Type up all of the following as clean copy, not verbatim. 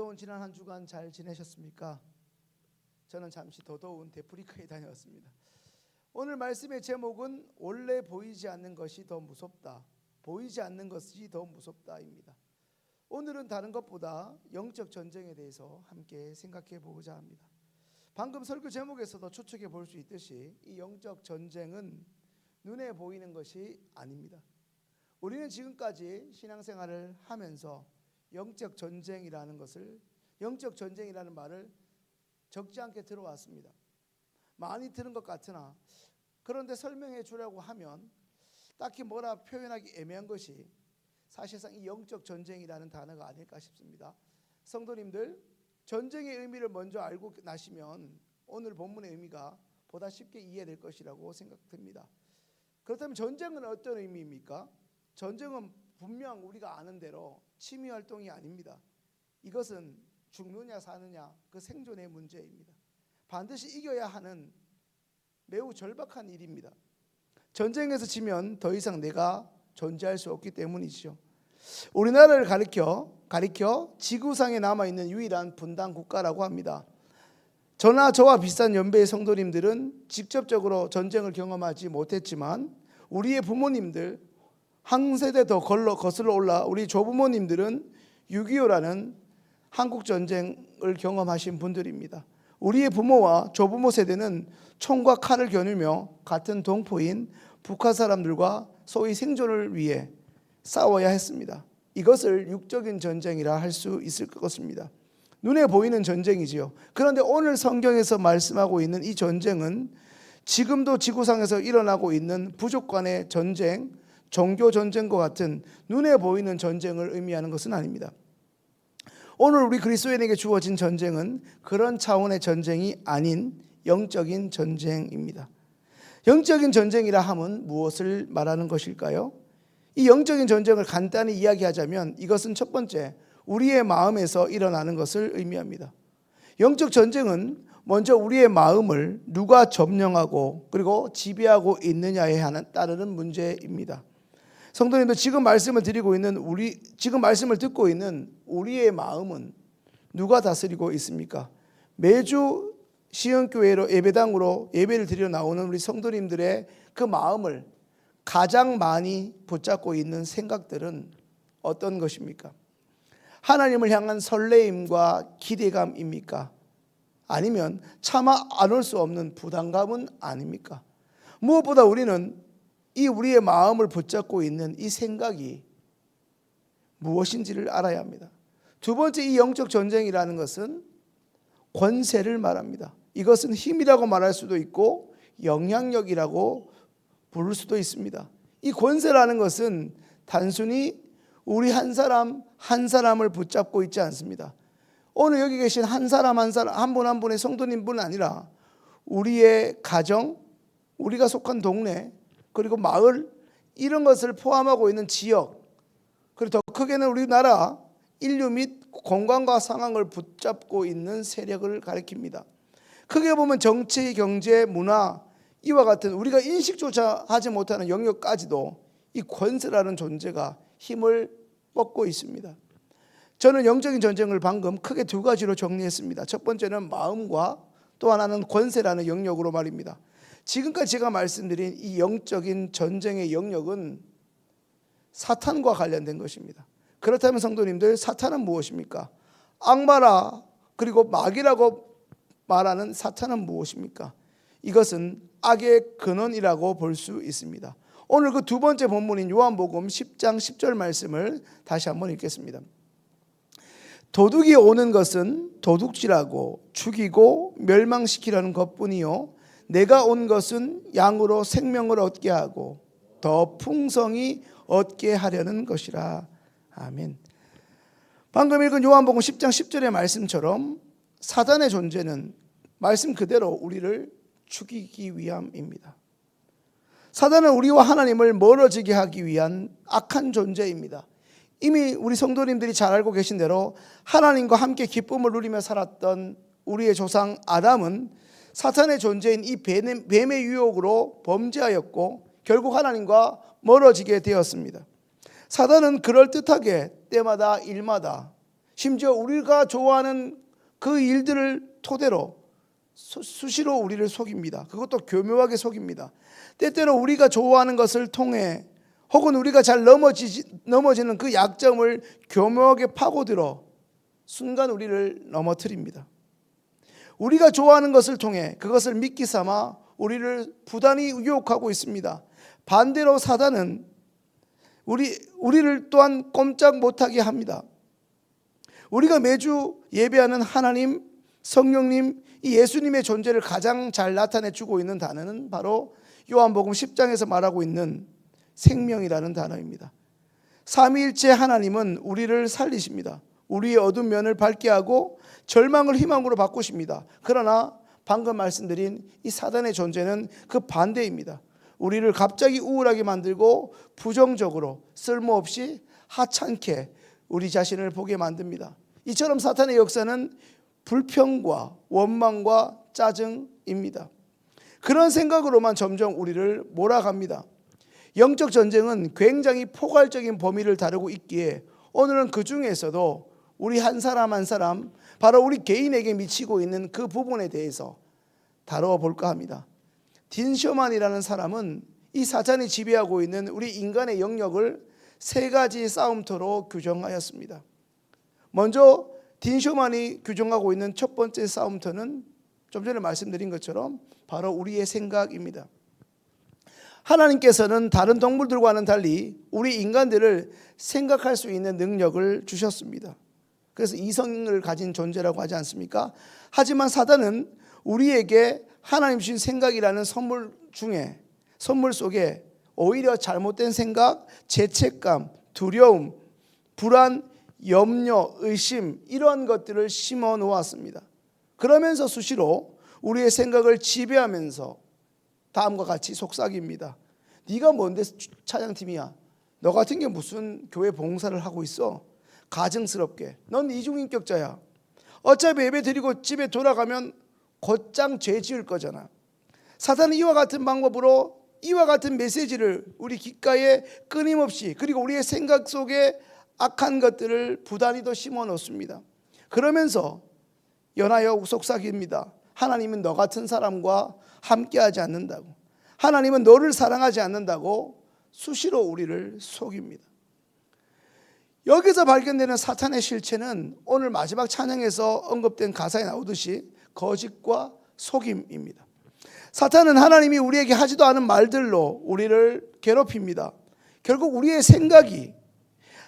무더운 지난 한 주간 잘 지내셨습니까? 저는 잠시 더 더운 데프리카에 다녀왔습니다. 오늘 말씀의 제목은 원래 보이지 않는 것이 더 무섭다, 보이지 않는 것이 더 무섭다입니다. 오늘은 다른 것보다 영적 전쟁에 대해서 함께 생각해 보고자 합니다. 방금 설교 제목에서도 추측해 볼 수 있듯이 이 영적 전쟁은 눈에 보이는 것이 아닙니다. 우리는 지금까지 신앙생활을 하면서 영적 전쟁이라는 말을 적지 않게 들어왔습니다. 많이 들은 것 같으나 그런데 설명해 주려고 하면 딱히 뭐라 표현하기 애매한 것이 사실상 이 영적 전쟁이라는 단어가 아닐까 싶습니다. 성도님들, 전쟁의 의미를 먼저 알고 나시면 오늘 본문의 의미가 보다 쉽게 이해될 것이라고 생각됩니다. 그렇다면 전쟁은 어떤 의미입니까? 전쟁은 분명 우리가 아는 대로 취미활동이 아닙니다. 이것은 죽느냐 사느냐 그 생존의 문제입니다. 반드시 이겨야 하는 매우 절박한 일입니다. 전쟁에서 지면 더 이상 내가 존재할 수 없기 때문이죠. 우리나라를 가리켜 지구상에 남아있는 유일한 분단 국가라고 합니다. 저와 비슷한 연배의 성도님들은 직접적으로 전쟁을 경험하지 못했지만 우리의 부모님들, 한 세대 더 거슬러 올라 우리 조부모님들은 6.25라는 한국전쟁을 경험하신 분들입니다. 우리의 부모와 조부모 세대는 총과 칼을 겨누며 같은 동포인 북한 사람들과 소위 생존을 위해 싸워야 했습니다. 이것을 육적인 전쟁이라 할 수 있을 것입니다. 눈에 보이는 전쟁이지요. 그런데 오늘 성경에서 말씀하고 있는 이 전쟁은 지금도 지구상에서 일어나고 있는 부족 간의 전쟁, 종교 전쟁과 같은 눈에 보이는 전쟁을 의미하는 것은 아닙니다. 오늘 우리 그리스도인에게 주어진 전쟁은 그런 차원의 전쟁이 아닌 영적인 전쟁입니다. 영적인 전쟁이라 함은 무엇을 말하는 것일까요? 이 영적인 전쟁을 간단히 이야기하자면 이것은 첫 번째, 우리의 마음에서 일어나는 것을 의미합니다. 영적 전쟁은 먼저 우리의 마음을 누가 점령하고 그리고 지배하고 있느냐에 따르는 문제입니다. 성도님들, 지금 말씀을 듣고 있는 우리의 마음은 누가 다스리고 있습니까? 매주 시흥교회로 예배당으로 예배를 드리러 나오는 우리 성도님들의 그 마음을 가장 많이 붙잡고 있는 생각들은 어떤 것입니까? 하나님을 향한 설레임과 기대감입니까? 아니면 차마 안 올 수 없는 부담감은 아닙니까? 무엇보다 우리는 우리의 마음을 붙잡고 있는 이 생각이 무엇인지를 알아야 합니다. 두 번째, 이 영적 전쟁이라는 것은 권세를 말합니다. 이것은 힘이라고 말할 수도 있고 영향력이라고 부를 수도 있습니다. 이 권세라는 것은 단순히 우리 한 사람을 붙잡고 있지 않습니다. 오늘 여기 계신 한 사람 한 분 한 분의 성도님뿐 아니라 우리의 가정, 우리가 속한 동네, 그리고 마을, 이런 것을 포함하고 있는 지역, 그리고 더 크게는 우리나라 인류 및 공간과 상황을 붙잡고 있는 세력을 가리킵니다. 크게 보면 정치, 경제, 문화, 이와 같은 우리가 인식조차 하지 못하는 영역까지도 이 권세라는 존재가 힘을 뻗고 있습니다. 저는 영적인 전쟁을 방금 크게 두 가지로 정리했습니다. 첫 번째는 마음과 또 하나는 권세라는 영역으로 말입니다. 지금까지 제가 말씀드린 이 영적인 전쟁의 영역은 사탄과 관련된 것입니다. 그렇다면 성도님들, 사탄은 무엇입니까? 악마라 그리고 마귀라고 말하는 사탄은 무엇입니까? 이것은 악의 근원이라고 볼 수 있습니다. 오늘 그 두 번째 본문인 요한복음 10장 10절 말씀을 다시 한번 읽겠습니다. 도둑이 오는 것은 도둑질하고 죽이고 멸망시키려는 것뿐이요 내가 온 것은 양으로 생명을 얻게 하고 더 풍성히 얻게 하려는 것이라. 아멘. 방금 읽은 요한복음 10장 10절의 말씀처럼 사단의 존재는 말씀 그대로 우리를 죽이기 위함입니다. 사단은 우리와 하나님을 멀어지게 하기 위한 악한 존재입니다. 이미 우리 성도님들이 잘 알고 계신 대로 하나님과 함께 기쁨을 누리며 살았던 우리의 조상 아담은 사탄의 존재인 이 뱀의 유혹으로 범죄하였고 결국 하나님과 멀어지게 되었습니다. 사단은 그럴듯하게 때마다 일마다 심지어 우리가 좋아하는 그 일들을 토대로 수시로 우리를 속입니다. 그것도 교묘하게 속입니다. 때때로 우리가 좋아하는 것을 통해 혹은 우리가 잘 넘어지는 그 약점을 교묘하게 파고들어 순간 우리를 넘어뜨립니다. 우리가 좋아하는 것을 통해 그것을 미끼 삼아 우리를 부단히 유혹하고 있습니다. 반대로 사단은 우리를 또한 꼼짝 못하게 합니다. 우리가 매주 예배하는 하나님, 성령님, 이 예수님의 존재를 가장 잘 나타내주고 있는 단어는 바로 요한복음 10장에서 말하고 있는 생명이라는 단어입니다. 삼위일체 하나님은 우리를 살리십니다. 우리의 어두운 면을 밝게 하고 절망을 희망으로 바꾸십니다. 그러나 방금 말씀드린 이 사단의 존재는 그 반대입니다. 우리를 갑자기 우울하게 만들고 부정적으로 쓸모없이 하찮게 우리 자신을 보게 만듭니다. 이처럼 사탄의 역사는 불평과 원망과 짜증입니다. 그런 생각으로만 점점 우리를 몰아갑니다. 영적 전쟁은 굉장히 포괄적인 범위를 다루고 있기에 오늘은 그 중에서도 우리 한 사람 한 사람, 바로 우리 개인에게 미치고 있는 그 부분에 대해서 다루어 볼까 합니다. 딘 셔만이라는 사람은 이 사탄이 지배하고 있는 우리 인간의 영역을 세 가지 싸움터로 규정하였습니다. 먼저 딘 셔만이 규정하고 있는 첫 번째 싸움터는 좀 전에 말씀드린 것처럼 바로 우리의 생각입니다. 하나님께서는 다른 동물들과는 달리 우리 인간들을 생각할 수 있는 능력을 주셨습니다. 그래서 이성을 가진 존재라고 하지 않습니까? 하지만 사단은 우리에게 하나님 주신 생각이라는 선물 속에 오히려 잘못된 생각, 죄책감, 두려움, 불안, 염려, 의심 이러한 것들을 심어 놓았습니다. 그러면서 수시로 우리의 생각을 지배하면서 다음과 같이 속삭입니다. 네가 뭔데 찬양팀이야? 너 같은 게 무슨 교회 봉사를 하고 있어? 가증스럽게. 넌 이중인격자야. 어차피 예배 드리고 집에 돌아가면 곧장 죄 지을 거잖아. 사탄은 이와 같은 방법으로 이와 같은 메시지를 우리 귓가에 끊임없이, 그리고 우리의 생각 속에 악한 것들을 부단히도 심어 놓습니다. 그러면서 연하여 속삭입니다. 하나님은 너 같은 사람과 함께하지 않는다고, 하나님은 너를 사랑하지 않는다고 수시로 우리를 속입니다. 여기서 발견되는 사탄의 실체는 오늘 마지막 찬양에서 언급된 가사에 나오듯이 거짓과 속임입니다. 사탄은 하나님이 우리에게 하지도 않은 말들로 우리를 괴롭힙니다. 결국 우리의 생각이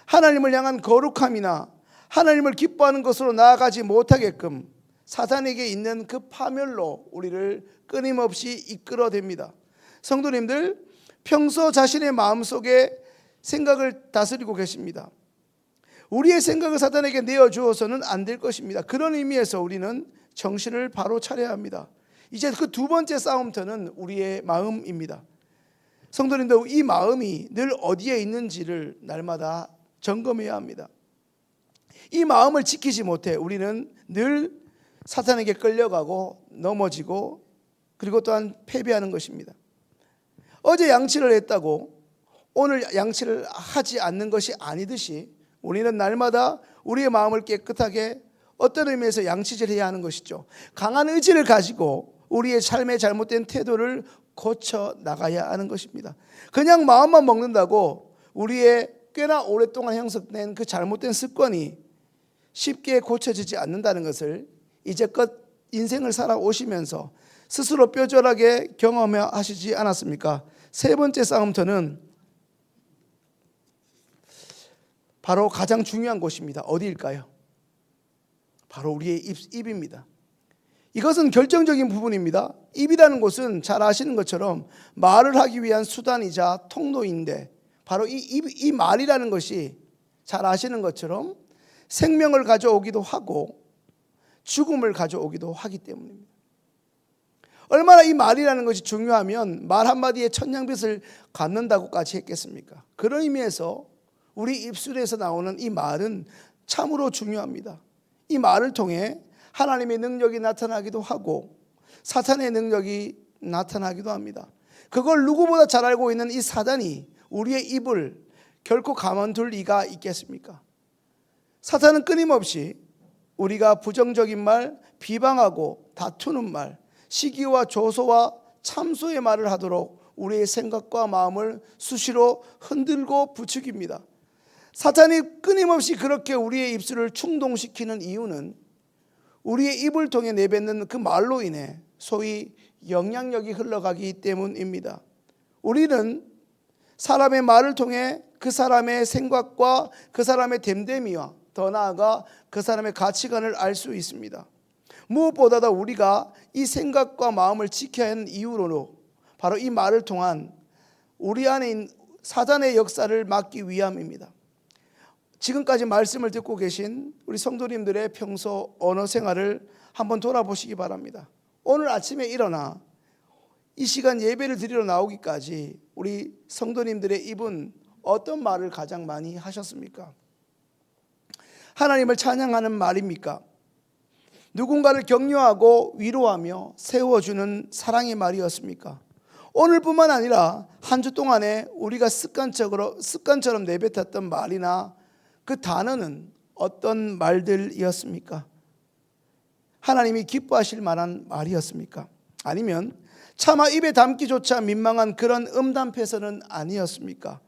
하나님을 향한 거룩함이나 하나님을 기뻐하는 것으로 나아가지 못하게끔 사탄에게 있는 그 파멸로 우리를 끊임없이 이끌어댑니다. 성도님들, 평소 자신의 마음속에 생각을 다스리고 계십니다. 우리의 생각을 사탄에게 내어주어서는 안 될 것입니다. 그런 의미에서 우리는 정신을 바로 차려야 합니다. 이제 그 두 번째 싸움터는 우리의 마음입니다. 성도님들, 이 마음이 늘 어디에 있는지를 날마다 점검해야 합니다. 이 마음을 지키지 못해 우리는 늘 사탄에게 끌려가고 넘어지고 그리고 또한 패배하는 것입니다. 어제 양치를 했다고 오늘 양치를 하지 않는 것이 아니듯이 우리는 날마다 우리의 마음을 깨끗하게 어떤 의미에서 양치질해야 하는 것이죠. 강한 의지를 가지고 우리의 삶의 잘못된 태도를 고쳐 나가야 하는 것입니다. 그냥 마음만 먹는다고 우리의 꽤나 오랫동안 형성된 그 잘못된 습관이 쉽게 고쳐지지 않는다는 것을 이제껏 인생을 살아오시면서 스스로 뼈저하게 경험하시지 않았습니까? 세 번째 싸움터는 바로 가장 중요한 곳입니다. 어디일까요? 바로 우리의 입입니다. 이것은 결정적인 부분입니다. 입이라는 곳은 잘 아시는 것처럼 말을 하기 위한 수단이자 통로인데 바로 이 말이라는 것이 잘 아시는 것처럼 생명을 가져오기도 하고 죽음을 가져오기도 하기 때문입니다. 얼마나 이 말이라는 것이 중요하면 말 한마디에 천냥빚을 갚는다고까지 했겠습니까? 그런 의미에서 우리 입술에서 나오는 이 말은 참으로 중요합니다. 이 말을 통해 하나님의 능력이 나타나기도 하고 사탄의 능력이 나타나기도 합니다. 그걸 누구보다 잘 알고 있는 이 사단이 우리의 입을 결코 가만둘 리가 있겠습니까? 사탄은 끊임없이 우리가 부정적인 말, 비방하고 다투는 말, 시기와 조소와 참소의 말을 하도록 우리의 생각과 마음을 수시로 흔들고 부추깁니다. 사탄이 끊임없이 그렇게 우리의 입술을 충동시키는 이유는 우리의 입을 통해 내뱉는 그 말로 인해 소위 영향력이 흘러가기 때문입니다. 우리는 사람의 말을 통해 그 사람의 생각과 그 사람의 됨됨이와 더 나아가 그 사람의 가치관을 알 수 있습니다. 무엇보다도 우리가 이 생각과 마음을 지켜야 하는 이유로 바로 이 말을 통한 우리 안에 있는 사단의 역사를 막기 위함입니다. 지금까지 말씀을 듣고 계신 우리 성도님들의 평소 언어 생활을 한번 돌아보시기 바랍니다. 오늘 아침에 일어나 이 시간 예배를 드리러 나오기까지 우리 성도님들의 입은 어떤 말을 가장 많이 하셨습니까? 하나님을 찬양하는 말입니까? 누군가를 격려하고 위로하며 세워주는 사랑의 말이었습니까? 오늘뿐만 아니라 한 주 동안에 우리가 습관처럼 내뱉었던 말이나 그 단어는 어떤 말들이었습니까? 하나님이 기뻐하실 만한 말이었습니까? 아니면 차마 입에 담기조차 민망한 그런 음담패설은 아니었습니까?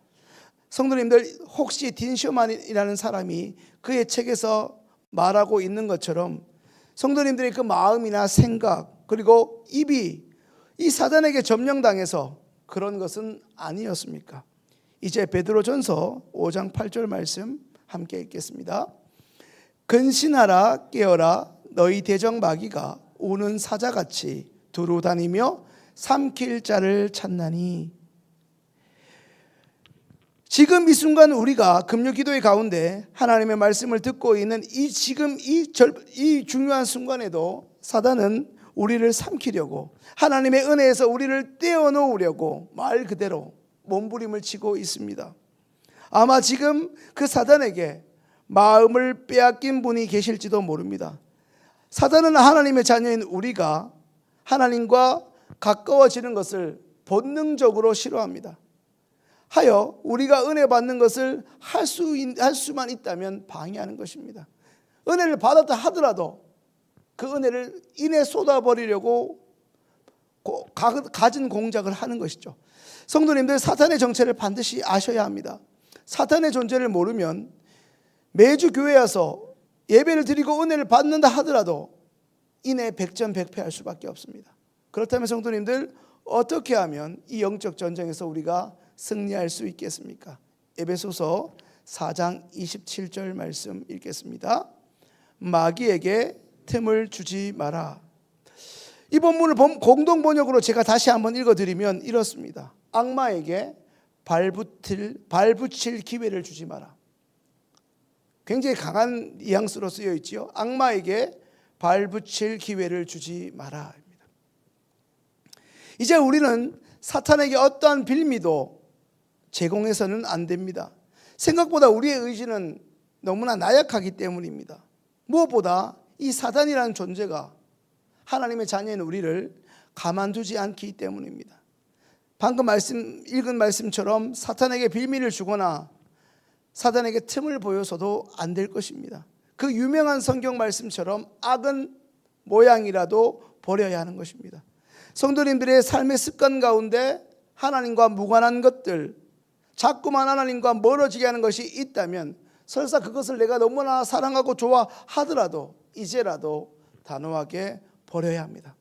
성도님들, 혹시 딘 쇼만이라는 사람이 그의 책에서 말하고 있는 것처럼 성도님들의 그 마음이나 생각 그리고 입이 이 사단에게 점령당해서 그런 것은 아니었습니까? 이제 베드로전서 5장 8절 말씀 함께 읽겠습니다. 근신하라 깨어라 너희 대적 마귀가 우는 사자같이 두루 다니며 삼킬 자를 찾나니. 지금 이 순간 우리가 금요 기도의 가운데 하나님의 말씀을 듣고 있는 이 중요한 순간에도 사단은 우리를 삼키려고 하나님의 은혜에서 우리를 떼어놓으려고 말 그대로 몸부림을 치고 있습니다. 아마 지금 그 사단에게 마음을 빼앗긴 분이 계실지도 모릅니다. 사단은 하나님의 자녀인 우리가 하나님과 가까워지는 것을 본능적으로 싫어합니다. 하여 우리가 은혜 받는 것을 할 수만 있다면 방해하는 것입니다. 은혜를 받았다 하더라도 그 은혜를 인해 쏟아버리려고 가진 공작을 하는 것이죠. 성도님들, 사탄의 정체를 반드시 아셔야 합니다. 사탄의 존재를 모르면 매주 교회 와서 예배를 드리고 은혜를 받는다 하더라도 인해 백전백패할 수밖에 없습니다. 그렇다면 성도님들, 어떻게 하면 이 영적 전쟁에서 우리가 승리할 수 있겠습니까? 에베소서 4장 27절 말씀 읽겠습니다. 마귀에게 틈을 주지 마라. 이 본문을 공동 번역으로 제가 다시 한번 읽어드리면 이렇습니다. 악마에게 발붙일 기회를 주지 마라. 굉장히 강한 뉘앙스로 쓰여 있지요. 악마에게 발붙일 기회를 주지 마라. 이제 우리는 사탄에게 어떠한 빌미도 제공해서는 안 됩니다. 생각보다 우리의 의지는 너무나 나약하기 때문입니다. 무엇보다 이 사단이라는 존재가 하나님의 자녀인 우리를 가만두지 않기 때문입니다. 방금 읽은 말씀처럼 사탄에게 빌미를 주거나 사단에게 틈을 보여서도 안 될 것입니다. 그 유명한 성경 말씀처럼 악은 모양이라도 버려야 하는 것입니다. 성도님들의 삶의 습관 가운데 하나님과 무관한 것들, 자꾸만 하나님과 멀어지게 하는 것이 있다면 설사 그것을 내가 너무나 사랑하고 좋아하더라도 이제라도 단호하게 버려야 합니다.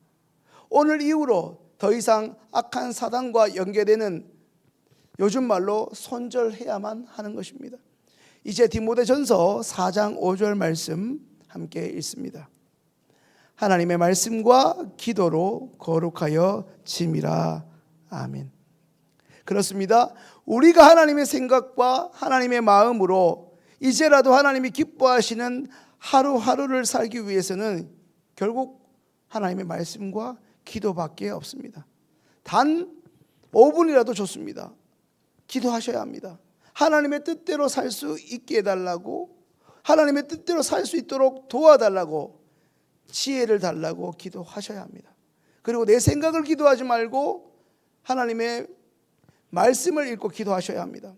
오늘 이후로 더 이상 악한 사단과 연계되는 요즘 말로 손절해야만 하는 것입니다. 이제 디모데전서 4장 5절 말씀 함께 읽습니다. 하나님의 말씀과 기도로 거룩하여 짐이라. 아멘. 그렇습니다. 우리가 하나님의 생각과 하나님의 마음으로 이제라도 하나님이 기뻐하시는 하루하루를 살기 위해서는 결국 하나님의 말씀과 기도밖에 없습니다. 단 5분이라도 좋습니다. 기도하셔야 합니다. 하나님의 뜻대로 살 수 있게 해달라고, 하나님의 뜻대로 살 수 있도록 도와달라고, 지혜를 달라고 기도하셔야 합니다. 그리고 내 생각을 기도하지 말고 하나님의 말씀을 읽고 기도하셔야 합니다.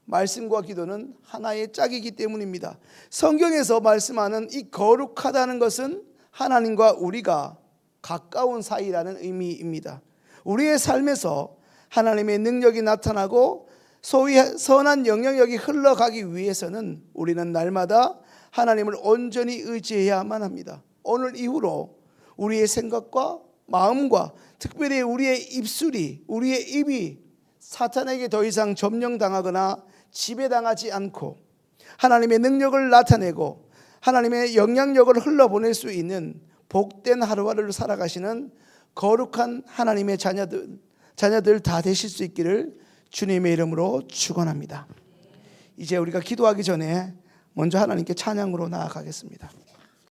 말씀과 기도는 하나의 짝이기 때문입니다. 성경에서 말씀하는 이 거룩하다는 것은 하나님과 우리가 가까운 사이라는 의미입니다. 우리의 삶에서 하나님의 능력이 나타나고 소위 선한 영향력이 흘러가기 위해서는 우리는 날마다 하나님을 온전히 의지해야만 합니다. 오늘 이후로 우리의 생각과 마음과 특별히 우리의 입술이, 우리의 입이 사탄에게 더 이상 점령당하거나 지배당하지 않고 하나님의 능력을 나타내고 하나님의 영향력을 흘러보낼 수 있는 복된 하루하루를 살아가시는 거룩한 하나님의 자녀들 다 되실 수 있기를 주님의 이름으로 축원합니다. 이제 우리가 기도하기 전에 먼저 하나님께 찬양으로 나아가겠습니다.